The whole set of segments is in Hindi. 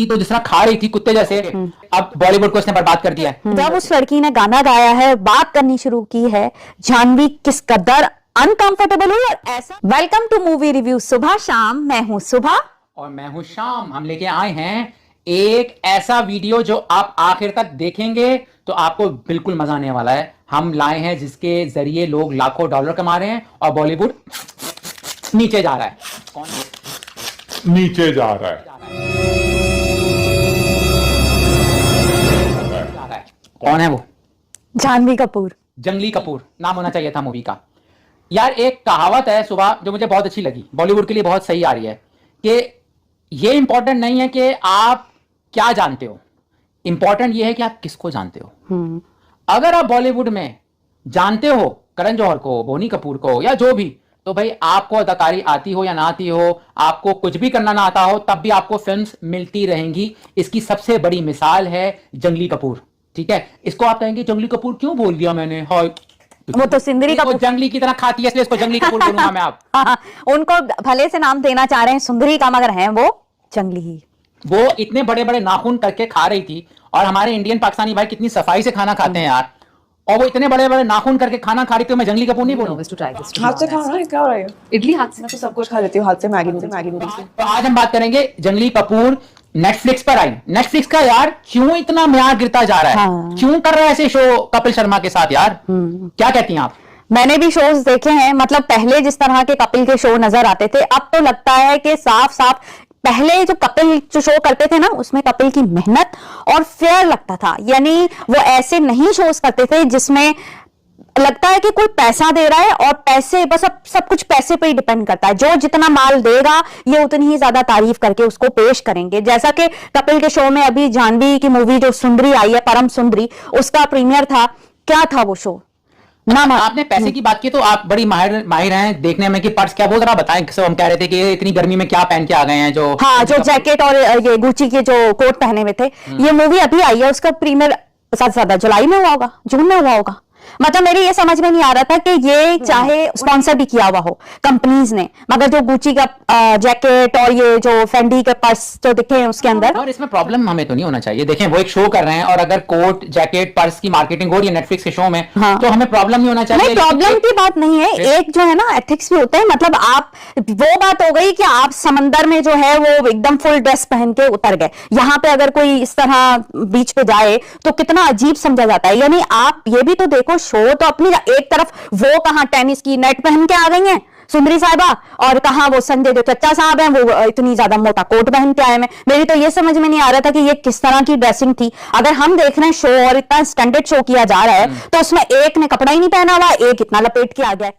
थी तो जिस तरह खा रही थी कुत्ते जैसे, अब बॉलीवुड को उसने बर्बाद कर दिया है। जब उस लड़की ने गाना गाया है, बात करनी शुरू की है, जाह्नवी किस कदर अनकंफर्टेबल हुई और ऐसा। वेलकम टू मूवी रिव्यू सुबह शाम, मैं हूं सुबह और मैं हूं शाम। हम लेके आए हैं एक ऐसा वीडियो जो आप आखिर तक देखेंगे तो आपको बिल्कुल मजा आने वाला है। हम लाए हैं जिसके जरिए लोग लाखों डॉलर कमा रहे हैं और बॉलीवुड नीचे जा रहा है। कौन नीचे जा रहा है? कौन है वो? जाह्नवी कपूर। जंगली कपूर नाम होना चाहिए था मूवी का। यार एक कहावत है सुबह जो मुझे बहुत अच्छी लगी, बॉलीवुड के लिए बहुत सही आ रही है, कि ये इंपॉर्टेंट नहीं है कि आप क्या जानते हो, इंपॉर्टेंट ये है कि आप किसको जानते हो। अगर आप बॉलीवुड में जानते हो करण जौहर को, बोनी कपूर को या जो भी, तो भाई आपको अदाकारी आती हो या ना आती हो, आपको कुछ भी करना ना आता हो, तब भी आपको फिल्म्स मिलती रहेंगी। इसकी सबसे बड़ी मिसाल है जंगली कपूर। ठीक है, इसको आप कहेंगे जंगली कपूर क्यों बोल दिया मैंने? हाय, वो तो सिंदरी कपूर जंगली की तरह खाती है इसलिए इसको जंगली कपूर बोलूंगा मैं। आप उनको भले से नाम देना चाह रहे हैं सुंदरी का, मगर हैं वो जंगली ही। वो इतने बड़े बड़े नाखून करके खा रही थी, और हमारे इंडियन पाकिस्तानी भाई कितनी सफाई से खाना खाते हैं यार, और वो इतने बड़े बड़े नाखून करके खाना खा रही थी। मैं जंगली कपूर नहीं बोलूं। हाथ से खाना है, क्या हो रहा है? इडली हाथ से, मैं तो सब कुछ खा लेती हूँ हाथ से, मैगी नूडल्स से। तो आज हम बात करेंगे जंगली कपूर। नेटफ्लिक्स पर आई। नेटफ्लिक्स का यार क्यों इतना म्यार गिरता जा रहा है? हाँ। क्यों कर रहा है ऐसे शो कपिल शर्मा के साथ यार? क्या कहती हैं आप? मैंने भी शोज देखे हैं, मतलब पहले जिस तरह के कपिल के शो नजर आते थे, अब तो लगता है कि साफ साफ पहले जो कपिल जो शो करते थे ना, उसमें कपिल की मेहनत और फेयर लगता था। यानी वो ऐसे नहीं शोज करते थे जिसमें लगता है कि कोई पैसा दे रहा है और पैसे बस, अब सब कुछ पैसे पे ही डिपेंड करता है। जो जितना माल देगा ये उतनी ही ज्यादा तारीफ करके उसको पेश करेंगे। जैसा कि कपिल के शो में अभी जाह्नवी की मूवी जो सुंदरी आई है, परम सुंदरी, उसका प्रीमियर था। क्या था वो शो? ना आपने पैसे की बात की तो आप बड़ी माहिर हैं देखने में कि पर्स क्या बोल रहा, बताएं। सब हम कह रहे थे कि इतनी गर्मी में क्या पहन के आ गए हैं, जो हाँ, जो जैकेट और ये गुची के जो कोट पहने हुए थे। ये मूवी अभी आई है, उसका प्रीमियर ज्यादा जुलाई में हुआ होगा, जून में हुआ होगा। मतलब मेरी ये समझ में नहीं आ रहा था कि ये चाहे स्पॉन्सर भी किया हुआ हो कंपनीज ने, मगर जो गुची का जैकेट और ये जो फेंडी के पर्स जो दिखे हैं उसके अंदर, और इसमें प्रॉब्लम हमें तो नहीं होना चाहिए। देखें, वो एक शो कर रहे हैं और अगर कोट जैकेट पर्स की मार्केटिंग हो रही है नेटफ्लिक्स के शो में, हाँ, तो हमें प्रॉब्लम नहीं होना चाहिए। नहीं, प्रॉब्लम की बात नहीं है। एक जो है ना एथिक्स भी होते हैं। मतलब आप, वो बात हो गई कि आप समंदर में जो है वो एकदम फुल ड्रेस पहन के उतर गए, यहाँ पे अगर कोई इस तरह बीच पे जाए तो कितना अजीब समझा जाता है। यानी आप ये भी तो देखो, शो तो अपनी एक तरफ, वो कहां टेनिस की नेट पहन के आ गई हैं सुंदरी साहिबा, और कहां वो संजय जो चच्चा साहब हैं वो इतनी ज्यादा मोटा कोट पहन के आए हैं। मेरी तो ये समझ में नहीं आ रहा था कि ये किस तरह की ड्रेसिंग थी। अगर हम देख रहे हैं शो और इतना स्टैंडर्ड शो किया जा रहा है, तो उसमें एक ने कपड़ा ही नहीं पहना हुआ, एक इतना लपेट के आ गया।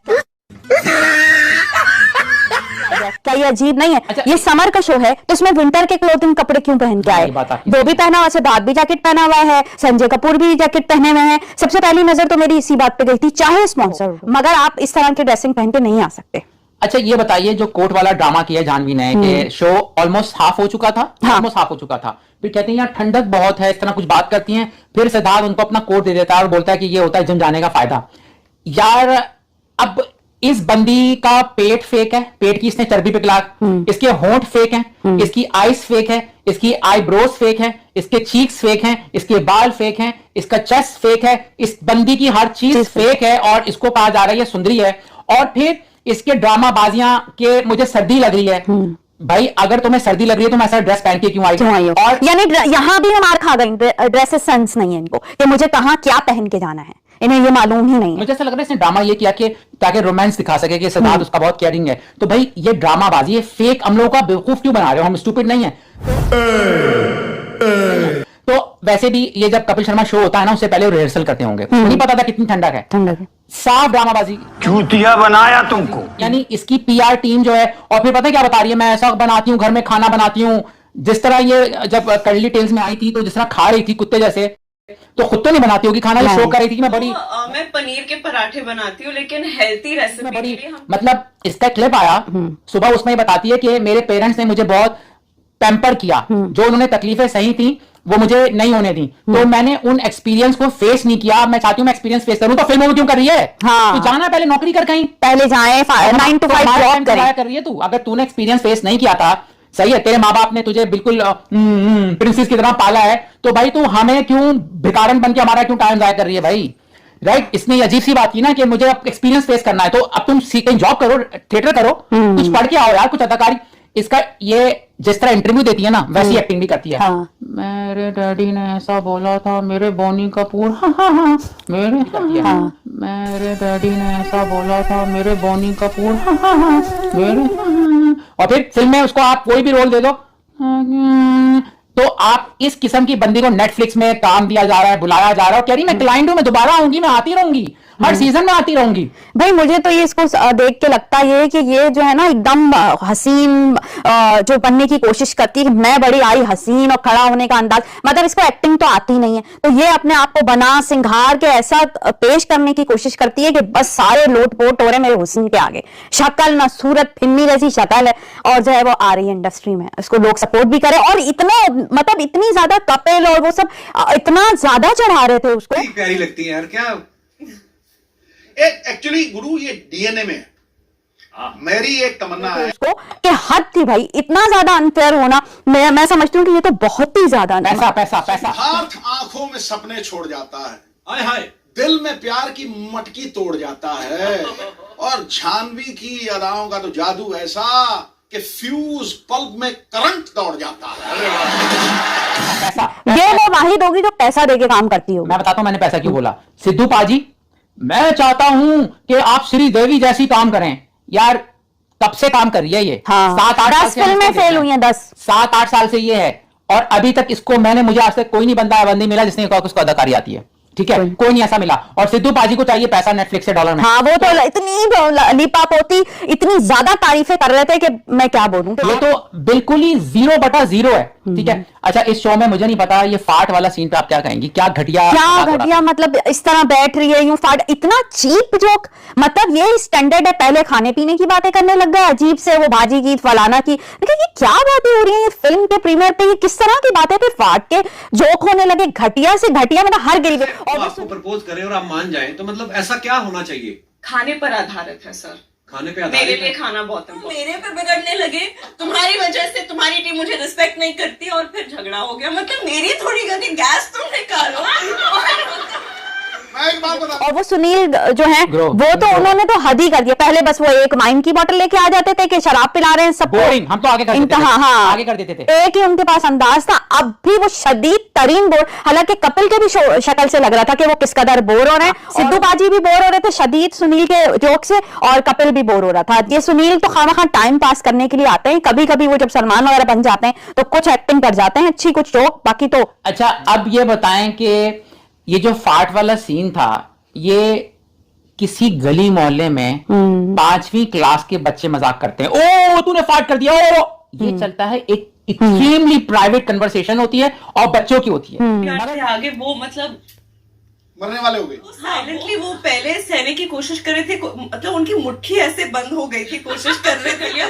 क्या ये अजीब नहीं है? अच्छा, ये समर का शो है तो उसमें विंटर के क्लोथिंग कपड़े क्यों पहन के आए? वो भी पहना हुआ, सिद्धार्थ भी जैकेट पहना हुआ है, संजय कपूर भी जैकेट पहने हुए हैं। सबसे पहली नजर तो मेरी इसी बात पे गई थी, चाहे स्पॉन्सर, मगर आप इस तरह की ड्रेसिंग पहन के नहीं आ सकते। अच्छा ये बताइए, जो कोर्ट वाला ड्रामा किया जाह्नवी ने, कि शो ऑलमोस्ट हाफ हो चुका था, ऑलमोस्ट हाफ हो चुका था, फिर कहती हैं यार ठंडक बहुत है, इस तरह कुछ बात करती हैं, फिर सिद्धार्थ उनको अपना कोट दे देता है और बोलता है कि ये होता है जिम जाने का फायदा। यार अब इस बंदी का पेट फेक है, पेट की इसने चर्बी पिघला, इसके होंठ फेक हैं, इसकी आईज फेक है, इसकी आईब्रोज फेक है, इसके चीक्स फेक हैं, इसके बाल फेक हैं, इसका चेस्ट फेक है, इस बंदी की हर चीज फेक है, और इसको कहा जा रहा है ये सुंदरी है। और फिर इसके ड्रामा बाजियां के मुझे सर्दी लग रही है। भाई अगर तुम्हें सर्दी लग रही है तो मैं ऐसा ड्रेस पहन के क्यों आई? और यानी यहाँ भी हम मार खा गए, ड्रेसेस सेंस नहीं है इनको कि मुझे कहाँ क्या पहन के जाना है, इन्हें ये मालूम ही नहीं है। मुझे ऐसा लग रहा है इसने ड्रामा ये किया कि ताकि रोमांस दिखा सके कि सिद्धार्थ उसका बहुत केयरिंग है। तो भाई ये ड्रामाबाजी, ये फेक, हम लोगों का बेवकूफ क्यों बना रहे हो? हम स्टूपिड नहीं है। तो वैसे भी ये जब कपिल शर्मा शो होता है ना, उससे पहले रिहर्सल करते होंगे, नहीं पता था कितनी ठंडक है। साफ ड्रामाबाजी, चूतिया बनाया तुमको। यानी इसकी पीआर टीम जो है, और फिर पता है क्या बता रही है, मैं ऐसा बनाती हूँ, घर में खाना बनाती हूँ। जिस तरह ये जब कर्ली टेल्स में आई थी तो जिस तरह खा रही थी कुत्ते जैसे, तो खुद तो नहीं बनाती होगी खाना, ये शो कर रही थी कि मैं बड़ी मैं पनीर के पराठे बनाती हूँ, लेकिन हेल्थी रेसिपी के लिए हम... मतलब इसका क्लिप आया सुबह, उसमें बताती है कि मेरे पेरेंट्स ने मुझे बहुत पैम्पर किया, जो उन्होंने तकलीफें सही थी वो मुझे नहीं होने दी, तो मैंने उन एक्सपीरियंस को फेस नहीं किया। मैं चाहती हूँ मैं एक्सपीरियंस फेस करूँ, तो फिल्मों में क्यों कर रही है? हाँ। तो जाना पहले नौकरी कर, कहीं पहले जाए 9 to 5 जॉब कर रही है तू। अगर तूने एक्सपीरियंस फेस नहीं किया था सही है, तेरे माँ बाप ने तुझे बिल्कुल प्रिंसेस की तरह पाला है, तो भाई तू हमें क्यों भिखारन बन के हमारा क्यों टाइम जाया कर रही है भाई, राइट? इसने ये अजीब सी बात की ना कि मुझे अब एक्सपीरियंस फेस करना है, तो अब तुम कहीं जॉब करो, थिएटर करो, कुछ पढ़ के आओ यार, कुछ अदाकारी। इसका ये जिस तरह इंटरव्यू देती है ना वैसी एक्टिंग भी करती है। हाँ। मेरे डैडी ने ऐसा बोला था, मेरे बोनी कपूर, हाँ, मेरे मेरे डैडी ने ऐसा बोला था, मेरे बोनी कपूर, मेरे, और फिर फिल्म में उसको आप कोई भी रोल दे दो, तो आप इस किस्म की बंदी को नेटफ्लिक्स में काम दिया जा रहा है, बुलाया जा रहा है, कह रही मैं क्लाइंट हूं, मैं दोबारा आऊंगी, मैं आती रहूंगी, हर सीजन में आती रहूंगी। भाई मुझे तो ये इसको देख के लगता है कि ये जो है ना एकदम हसीन जो बनने की कोशिश करती है कि मैं बड़ी आई हसीन, और खड़ा होने का अंदाज, मतलब इसको एक्टिंग तो आती नहीं है, तो ये अपने आप को बना सिंगार के ऐसा पेश करने की कोशिश करती है कि बस सारे लोटपोट हो रहे मेरे हुस्न के आगे, शक्ल ना सूरत फिल्मी जैसी शक्ल है, और जो है वो आ रही है इंडस्ट्री में, इसको लोग सपोर्ट भी करे, और इतना मतलब इतनी ज्यादा कपिल और वो सब इतना ज्यादा चढ़ा रहे थे उसको। प्यारी लगती है यार, क्या एक्चुअली गुरु ये डीएनए में है। मेरी एक तमन्ना है उसको कि हद थी भाई, इतना ज्यादा अनफेयर होना, मैं समझती हूँ कि ये तो बहुत ही ज्यादा पैसा पैसा पैसा, हाथ आंखों में सपने छोड़ जाता है, हाय हाय दिल में प्यार की मटकी तोड़ जाता है, और जानवी की अदाओं का तो जादू ऐसा कि फ्यूज पल्प में करंट दौड़ जाता है। पैसा, ये वो वाहिद होगी जो पैसा देके काम करती होगी। मैं बताता हूं मैंने पैसा क्यों बोला। सिद्धू पाजी, मैं चाहता हूं कि आप श्री देवी जैसी काम करें। यार कब से काम कर रही है ये? हाँ, 7-8 फिल्में फेल हुई हैं, 7-8 साल से ये है, और अभी तक इसको मुझे आज तक कोई नहीं बंदी मिला जिसने कहा कि उसको अदाकारी आती है, ठीक है? कोई नहीं ऐसा मिला। और सिद्धू पाजी को चाहिए पैसा नेटफ्लिक्स से डॉलर में। हाँ, वो तो इतनी लिपापोती, इतनी ज्यादा तारीफें कर रहे थे कि मैं क्या बोलूं। ये तो बिल्कुल ही 0/0 है, ठीक है? अच्छा, इस शो में मुझे नहीं पता ये फाट वाला सीन पे आप क्या कहेंगी? क्या घटिया मतलब इस तरह बैठ रही है यूं फाट, इतना चीप जोक, मतलब ये स्टैंडर्ड है, पहले खाने पीने की बातें करने लग गया अजीब से, वो भाजी की फलाना की, लेकिन ये क्या बातें हो रही है? ये फिल्म के प्रीमियर पे ये किस तरह की बातें पे फाट के जोक होने लगे, घटिया से घटिया, मतलब हर गरीब। और आपको प्रपोज करें और आप मान जाएं तो मतलब ऐसा क्या होना चाहिए? खाने पर आधारित है सर, खाने पे मेरे लिए खाना बहुत है। मेरे पे बिगड़ने लगे, तुम्हारी वजह से तुम्हारी टीम मुझे रिस्पेक्ट नहीं करती और फिर झगड़ा हो गया, मतलब मेरी थोड़ी गलती, गैस तुम निकालो। मैं एक बात बता, और वो सुनील जो है वो तो उन्होंने तो हद ही कर दिया। पहले बस वो एक वाइन की बोतल लेके आ जाते थे कि शराब पिला रहे हैं सबको, बोरिंग, हम तो आगे कर देते थे। हाँ, आगे कर देते थे। एक ही उनके पास अंदाज था। अब भी वो शदीद तरीन बोर, हालांकि कपिल के भी शक्ल से लग रहा था कि वो किस कदर बोर हो रहे हैं। सिद्धू बाजी भी बोर हो रहे थे शदीद सुनील के जोक से, और कपिल भी बोर हो रहा था। ये सुनील तो खाना टाइम पास करने के लिए आते हैं, कभी कभी वो जब सलमान वगैरह बन जाते हैं तो कुछ एक्टिंग कर जाते हैं अच्छी, कुछ जोक, बाकी तो। अच्छा, अब ये बताएं कि ये जो फाट वाला सीन था, ये किसी गली मोहल्ले में 5वीं क्लास के बच्चे मजाक करते हैं, ओ तूने फाट कर दिया, ओ ये चलता है। एक एक्सट्रीमली प्राइवेट कन्वर्सेशन होती है और बच्चों की होती है। मगर आगे वो मतलब मरने वाले हो गए। साइलेंटली वो पहले सहने की कोशिश कर रहे थे, मतलब उनकी मुट्ठी ऐसे बंद हो गई थी, कोशिश कर रहे थे या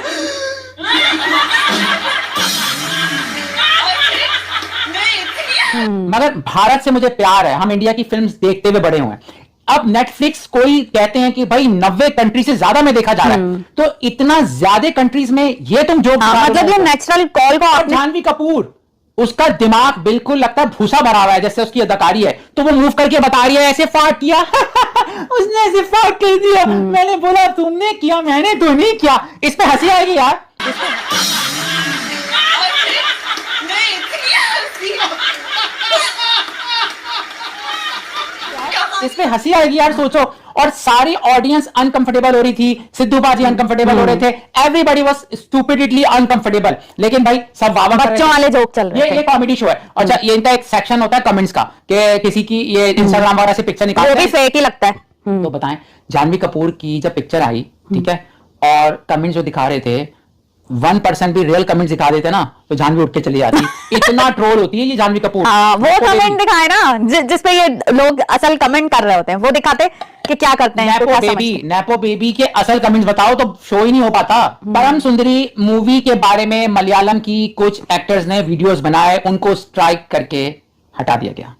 मगर भारत से मुझे प्यार है, हम इंडिया की फिल्म्स देखते हुए बड़े हुए हैं। अब नेटफ्लिक्स कोई कहते हैं कि भाई 90 कंट्री से ज्यादा में देखा जा रहा है, तो इतना ज्यादा कंट्रीज में ये तुम जो मतलब ये नेचुरल कॉल को और जानवी कपूर, उसका दिमाग बिल्कुल लगता है भूसा भरा हुआ है जैसे उसकी अदाकारी है, तो वो मूव करके बता रही है ऐसे फाट किया उसने ऐसे फाट कर दिया, मैंने बोला तुमने किया, मैंने तो नहीं किया। इस पे हंसी आएगी यार, इस पे हंसी आएगी यार, सोचो। और सारी ऑडियंस अनकंफर्टेबल हो रही थी, सिद्धू बाजी अनकंफर्टेबल हो रहे थे, एवरीबॉडी वाज स्टूपिडली अनकंफर्टेबल, लेकिन भाई सब वाह बच्चों वाले जोक चल रहे थे। ये कॉमेडी शो है। अच्छा, ये इनका एक सेक्शन होता है कमेंट्स का कि किसी की ये इंस्टाग्राम वगैरह से पिक्चर निकालते हैं, वो भी फेक ही लगता है। तो बताएं, जानवी कपूर की जब पिक्चर आई, ठीक है, और कमेंट्स जो दिखा रहे थे 1% भी रियल कमेंट दिखा देते ना तो जानवी उठ के चली जाती। इतना ट्रोल होती है ये जानवी कपूर। हाँ, वो कमेंट दिखाए ना जिसपे ये लोग असल कमेंट कर रहे होते हैं, वो दिखाते कि क्या करते हैं, नेपो बेबी के असल कमेंट्स बताओ तो शो ही नहीं हो पाता। परम सुंदरी मूवी के बारे में मलयालम की कुछ एक्टर्स ने वीडियोस बनाए, उनको स्ट्राइक करके हटा दिया गया।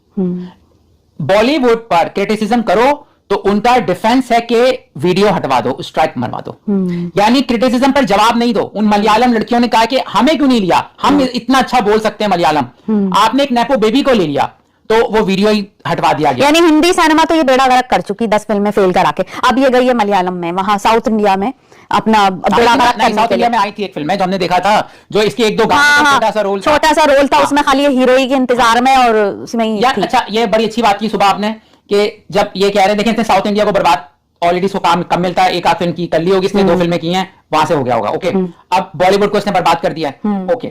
बॉलीवुड पर क्रिटिसिज्म करो तो उनका डिफेंस है कि वीडियो हटवा दो, स्ट्राइक मरवा दो। यानी क्रिटिसिज्म पर जवाब नहीं दो। उन मलयालम लड़कियों ने कहा कि हमें क्यों नहीं लिया, हम इतना अच्छा बोल सकते हैं मलयालम, आपने एक नेपो बेबी को ले लिया, तो वो वीडियो ही हटवा दिया गया। यानी हिंदी सिनेमा तो ये बेड़ा गर्क कर चुकी 10 फिल्में फेल करा के, अब ये गई है मलयालम में, वहां साउथ इंडिया में अपना बेड़ा गर्क करने साउथ के इंडिया लिए। में आई थी एक फिल्म है जो हमने देखा था, जो इसके एक दो गानों हाँ, का हाँ, छोटा सा रोल था, उसमें खाली हीरोइन के इंतजार में और उसमें ही यार थी। अच्छा, ये बड़ी अच्छी बात की सुबह आपने कि जब ये कह रहे देखें साउथ इंडिया को बर्बाद, ऑलरेडी इसको काम कम मिलता है, एक आध फिल्म की कर ली होगी इसने, 2 फिल्में की हैं, वहां से हो गया होगा। ओके, अब बॉलीवुड को इसने बर्बाद कर दिया है। ओके,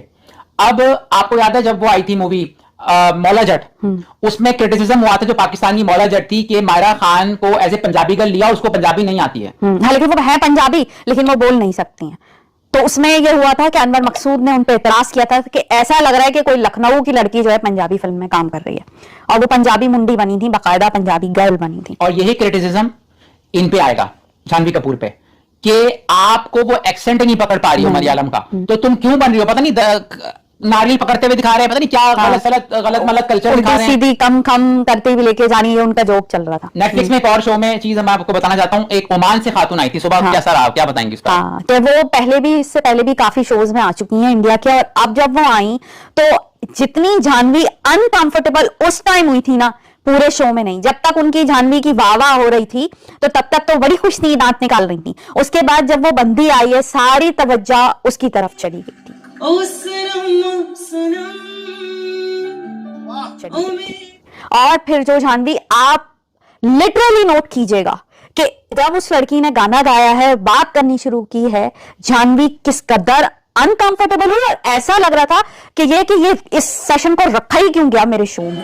अब आपको याद है जब वो आई थी मूवी मौला जट, उसमें क्रिटिसिज्म हुआ था जो पाकिस्तानी मौला जट थी कि मायरा खान को एज ए पंजाबी गर्ल लिया, उसको पंजाबी नहीं आती है। हाँ, लेकिन वो है पंजाबी, लेकिन वो बोल नहीं सकती हैं। तो उसमें ये हुआ था कि अनवर मकसूद ने उन पर एतराज किया था कि ऐसा लग रहा है कि कोई लखनऊ की लड़की जो है पंजाबी फिल्म में काम कर रही है, और वो पंजाबी मुंडी बनी थी, बाकायदा पंजाबी गर्ल बनी थी। और यही क्रिटिसिज्म इन पे आएगा, जानवी कपूर पे, कि आपको वो एक्सेंट नहीं पकड़ पा रही हो मलयालम का, तो तुम क्यों बन रही हो, पता नहीं नारियल पकड़ते हुए दिखा रहे हैं, पता नहीं क्या गलत मलत कल्चर दिखा रहे हैं, सीधी कम कम करते हुए लेके जानी, ये उनका जोक चल रहा था। नेटफ्लिक्स में एक और शो में चीज मैं आपको बताना चाहता हूँ, एक ओमान से खातून आई थी सुबह, हाँ। कैसा रहा, क्या बताएंगे इस पर? हाँ, तो वो पहले भी, इससे पहले भी काफी शोज में आ चुकी हैं इंडिया के, और अब जब वो आई तो जितनी जानवी अनकंफर्टेबल उस टाइम हुई थी ना, पूरे शो में नहीं। जब तक उनकी जानवी की वाह हो रही थी तो तब तक तो बड़ी खुश थी, दांत निकाल रही थी। उसके बाद जब वो बंदी आई है, सारी तवज्जो उसकी तरफ चली गई थी। और फिर जो जानवी, आप लिटरली नोट कीजिएगा कि जब उस लड़की ने गाना गाया है, बात करनी शुरू की है, जानवी किस कदर अनकंफर्टेबल हुई, और ऐसा लग रहा था कि ये इस सेशन को रखा ही क्यों गया मेरे शो में।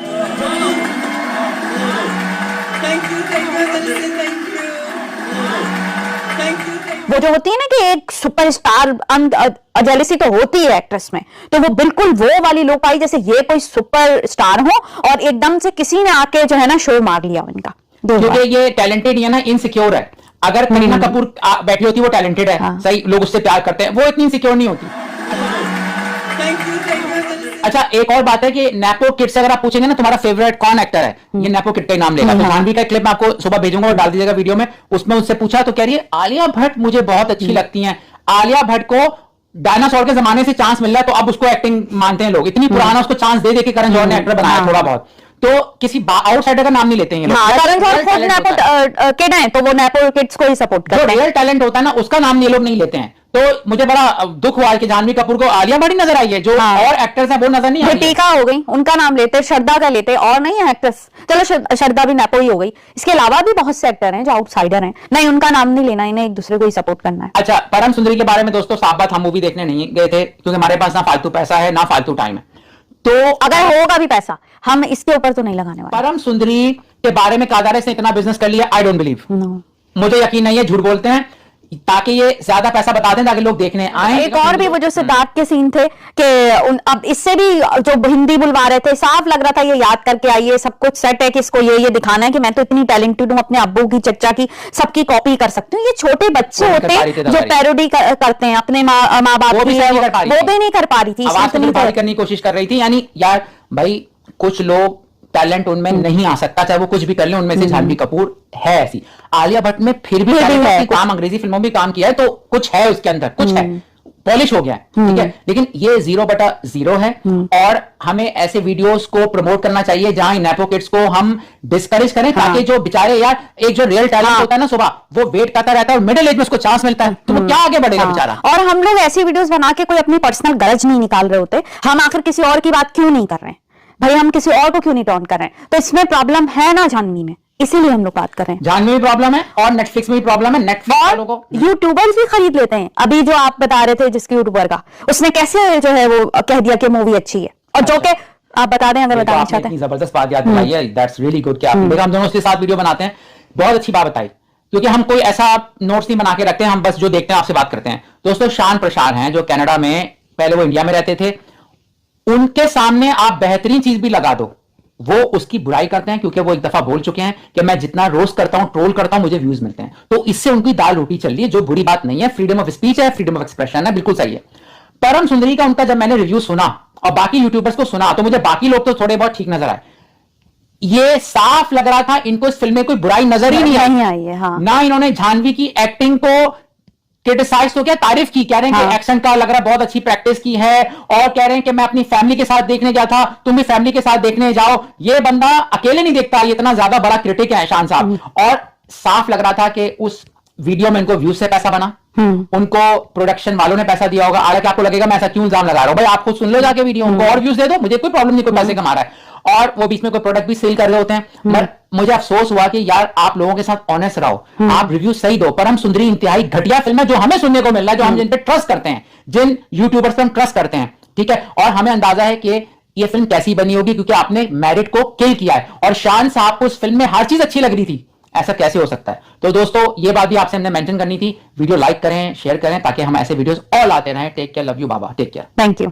वो जो होती है ना कि एक सुपरस्टार, जेलेसी तो होती है एक्ट्रेस में, तो वो बिल्कुल वो वाली लोग आई जैसे ये कोई सुपरस्टार हो और एकदम से किसी ने आके जो है ना शो मार लिया उनका। क्योंकि ये टैलेंटेड है ना, इनसिक्योर है। अगर करीना कपूर बैठी होती, वो टैलेंटेड है, हाँ। सही, लोग उससे प्यार करते हैं, वो इतनी इनसिक्योर नहीं होती। अच्छा, एक और बात है कि नेपो किड्स, अगर आप पूछेंगे ना तुम्हारा फेवरेट कौन एक्टर है, ये नेपो किड का नाम लेगा। तो जानवी का क्लिप मैं आपको सुबह भेजूंगा और डाल दीजिएगा वीडियो में। उसमें उससे पूछा तो कह रही है आलिया भट्ट मुझे बहुत अच्छी लगती हैं। आलिया भट्ट को डायनासोर के जमाने से चांस मिल रहा है, तो अब उसको एक्टिंग मानते हैं लोग, इतनी पुराना उसको चांस दे के करण जौहर ने एक्टर बनाया थोड़ा बहुत, तो किसी आउटसाइडर का नाम नहीं लेते हैं। हाँ, करण जौहर खुद नेपो किड हैं, तो वो नेपो किड्स को ही सपोर्ट करते हैं। जो रियल टैलेंट होता है ना, उसका नाम ये लोग नहीं लेते हैं। तो मुझे बड़ा दुख हुआ कि जानवी कपूर को आलिया भट्ट नजर आई है, जो और एक्टर्स हैं वो नजर नहीं आई है। दीपिका हो गई, उनका नाम लेते, श्रद्धा का लेते, और नहीं है एक्ट्रेस, चलो श्रद्धा भी नेपो ही हो गई। इसके अलावा भी बहुत से एक्टर हैं जो आउटसाइडर हैं, नहीं उनका नाम नहीं लेना, इन्हें एक दूसरे को ही सपोर्ट करना है। अच्छा, परम सुंदरी के बारे में दोस्तों साफ बात, हम मूवी देखने नहीं गए थे क्योंकि हमारे पास ना फालतू पैसा है ना फालतू टाइम है। तो अगर होगा भी पैसा, हम इसके ऊपर तो नहीं लगाने वाले। परम सुंदरी के बारे में कहा जा रहा है इसने इतना बिजनेस कर लिया, आई डोंट बिलीव, मुझे यकीन नहीं है, झूठ बोलते हैं ताकि ये ज्यादा पैसा बता दें ताकि लोग देखने आए। एक और भी वो जो सिद्धार्थ के सीन थे कि अब इससे भी जो हिंदी बुलवा रहे थे, साफ लग रहा था ये याद करके आई है, सब कुछ सेट है कि इसको ये दिखाना है कि मैं तो इतनी टैलेंटेड हूँ, अपने अब्बू की, चचा की, सबकी कॉपी कर सकती हूँ। ये छोटे बच्चे होते हैं जो पैरोडी करते हैं अपने माँ बाप की, वो भी नहीं कर पा रही थी, करने की कोशिश कर रही थी। यानी यार भाई, कुछ लोग टैलेंट उनमें नहीं आ सकता, चाहे वो कुछ भी कर ले, उनमें से जानवी कपूर है ऐसी। आलिया भट्ट में फिर भी है काम, अंग्रेजी फिल्मों में काम किया है, तो कुछ है उसके अंदर, कुछ है, पॉलिश हो गया है, ठीक है। लेकिन ये 0/0 है, और हमें ऐसे वीडियोस को प्रमोट करना चाहिए जहां नेपो किड्स को हम डिस्करेज करें, ताकि जो बेचारे यार एक जो रियल टैलेंट होता है ना, सुबह वो वेट करता रहता है और मिडिल एज में उसको चांस मिलता है, तो वो क्या आगे बढ़ेगा बेचारा। और हम लोग ऐसी वीडियोस बना के कोई अपनी पर्सनल गरज नहीं निकाल रहे होते, हम आखिर किसी और की बात क्यों नहीं कर रहे हैं भाई, हम किसी और को क्यों नहीं टॉन्ट कर रहे हैं? तो इसमें प्रॉब्लम है ना जानवी में, इसीलिए हम लोग बात कर रहे हैं। जानवी में प्रॉब्लम है और नेटफ्लिक्स में भी प्रॉब्लम है। नेटफ्लिक्स वालों को यूट्यूबर्स भी खरीद लेते हैं। अभी जो आप बता रहे थे जिसके यूट्यूबर का, उसने कैसे जो है वो कह दिया कि मूवी अच्छी है, और जो कि आप बता दें अगर बताना चाहते हैं। जबरदस्त बात याद दिलाई है, दैट्स रियली गुड कि आपने, हम दोनों उसके साथ वीडियो बनाते हैं, बहुत अच्छी बात बताई, क्योंकि हम कोई ऐसा नोट्स नहीं बना के रखते हैं, हम बस जो देखते हैं आपसे बात करते हैं। दोस्तों, शान प्रसार हैं जो कनाडा में, पहले वो इंडिया में रहते थे, उनके सामने आप बेहतरीन चीज भी लगा दो, वो उसकी बुराई करते हैं, क्योंकि वो एक दफा बोल चुके हैं कि मैं जितना रोस्ट करता हूं, ट्रोल करता हूं, मुझे व्यूज मिलते हैं। तो इससे उनकी दाल रोटी चल रही है, जो बुरी बात नहीं है, फ्रीडम ऑफ स्पीच है, फ्रीडम ऑफ एक्सप्रेशन है, बिल्कुल सही है। परम सुंदरी का उनका जब मैंने रिव्यू सुना और बाकी यूट्यूबर्स को सुना, तो मुझे बाकी लोग तो थोड़े बहुत ठीक नजर आए, ये साफ लग रहा था इनको इस फिल्म में कोई बुराई नजर ही नहीं नहीं आई। आई है, हाँ। ना इन्होंने जानवी की एक्टिंग को क्रिटिसाइज तो क्या, तारीफ की, कह रहे हैं कि एक्शन का लग रहा है बहुत अच्छी प्रैक्टिस की है, और कह रहे हैं कि मैं अपनी फैमिली के साथ देखने गया था, तुम भी फैमिली के साथ देखने जाओ। ये बंदा अकेले नहीं देखता, ये इतना ज्यादा बड़ा क्रिटिक है शान साहब। और साफ लग रहा था कि उस वीडियो में इनको व्यूज से पैसा बना, उनको प्रोडक्शन वालों ने पैसा दिया होगा। हालांकि आपको लगेगा मैं ऐसा क्यों इल्जाम लगा रहा हूं, भाई आप खुद सुन लो जाके वीडियो, उनको और व्यूज दे दो, मुझे कोई प्रॉब्लम नहीं, कोई पैसे कमा रहा है, और वो बीच में कोई प्रोडक्ट भी सेल कर रहे होते हैं। पर मुझे अफसोस हुआ कि यार आप लोगों के साथ ऑनेस्ट रहो, आप रिव्यू सही दो। पर हम सुंदरी इंतहाई घटिया फिल्म है जो हमें सुनने को मिल रहा है, जो हम जिन पे ट्रस्ट करते हैं, जिन यूट्यूबर्स पे हम ट्रस्ट करते हैं, ठीक है, और हमें अंदाजा है कि ये फिल्म कैसी बनी होगी, क्योंकि आपने मेरिट को किल किया है। और शान साहब को इस फिल्म में हर चीज अच्छी लग रही थी, ऐसा कैसे हो सकता है? तो दोस्तों ये बात भी आपसे हमने मेंशन करनी थी। वीडियो लाइक करें, शेयर करें, ताकि हम ऐसे वीडियोस और लाते रहें। टेक केयर, लव यू बाबा, टेक केयर, थैंक यू।